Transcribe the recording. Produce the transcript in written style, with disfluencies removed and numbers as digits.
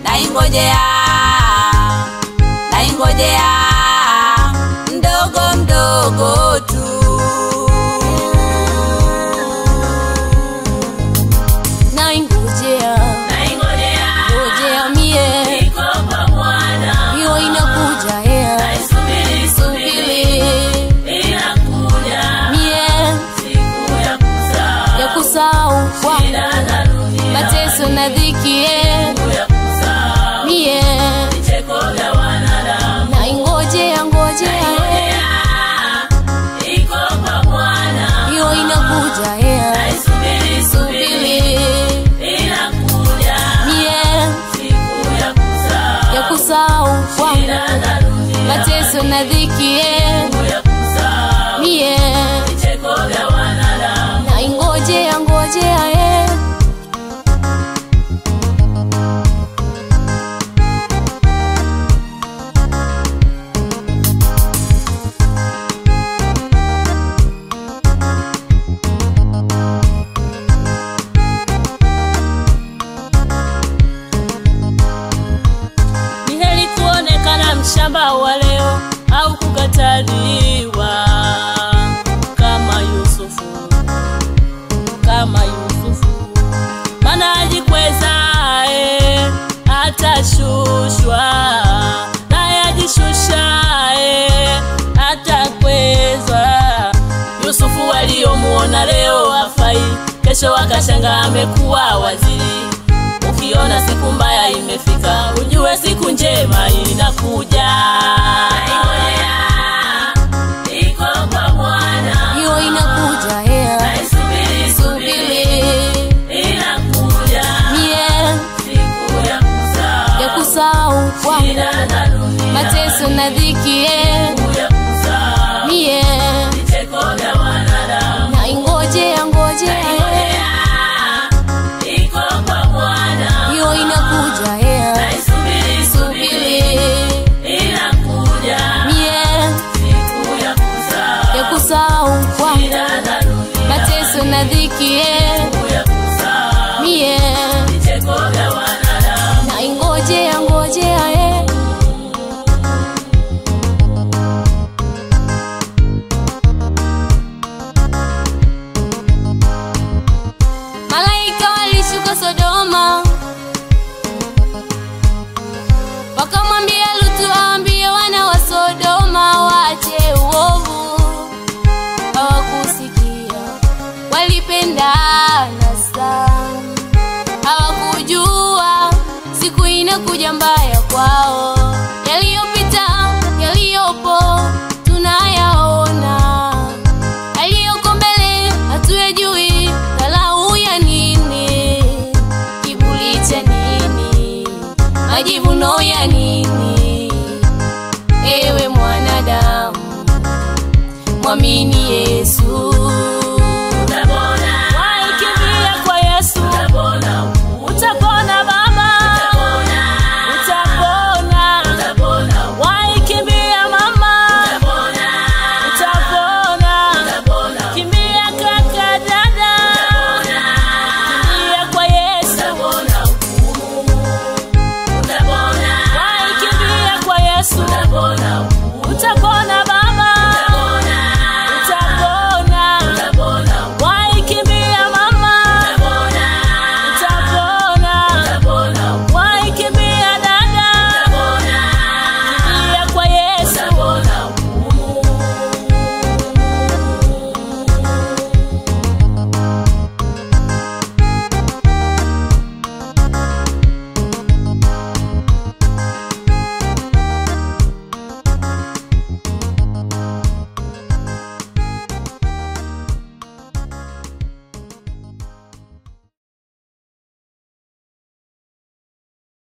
naingojea, naingojea, naingojea mdogo mdogo tu. Naingojea, naingojea, ngojea mie, niko kwa Bwana, hiyo inakuja naisubiri, subiri, inakuja mie, siku ya kusahau kwangu, mateso na dhiki mie, vicheko vya wanadamu. Naingojea, ngojea iko kwa Bwana, hiyo inakuja naisubiri, subiri, inakuja mie, siku ya kusahau kwangu, mateso na dhiki mie, vicheko vya wanadamu. Naingojea, ngojea shamba wa leo au kukataliwa kama Yusufu, kama Yusufu. Mana ajikweza atashushwa, na yajishusha atakwezwa. Yusufu waliomuona leo hafai, kesho wakashanga amekuwa waziri. Ukiona siku mbaya imefika, ujue siku njema inakuja. Naingojea, iko kwa Bwana, hiyo inakuja naisubiri, subiri, inakuja mie, siku ya kusahau kwangu, mateso na dhiki mie, vicheko vya wanadamu. Naingojea, ngojea naisubiri, subiri, inakuja mie, siku ya kusahau kwangu, mateso na dhiki mie, vicheko vya wanadamu. Naingojea, ngojea malaika walishuka Sodoma, wakamwambia Lutu aambie wana wa Sodoma waache uovu. Hawakusikia, walipendana sana, hawakujua siku inakuja mbaya kwao. Yaliyopita, yaliyopo tunayaona, yaliyoko mbele hatuyajui. Dharau ya nini? Kiburi cha nini? Majivuno ya nini? Ewe mwanadamu, mwamini Yesu.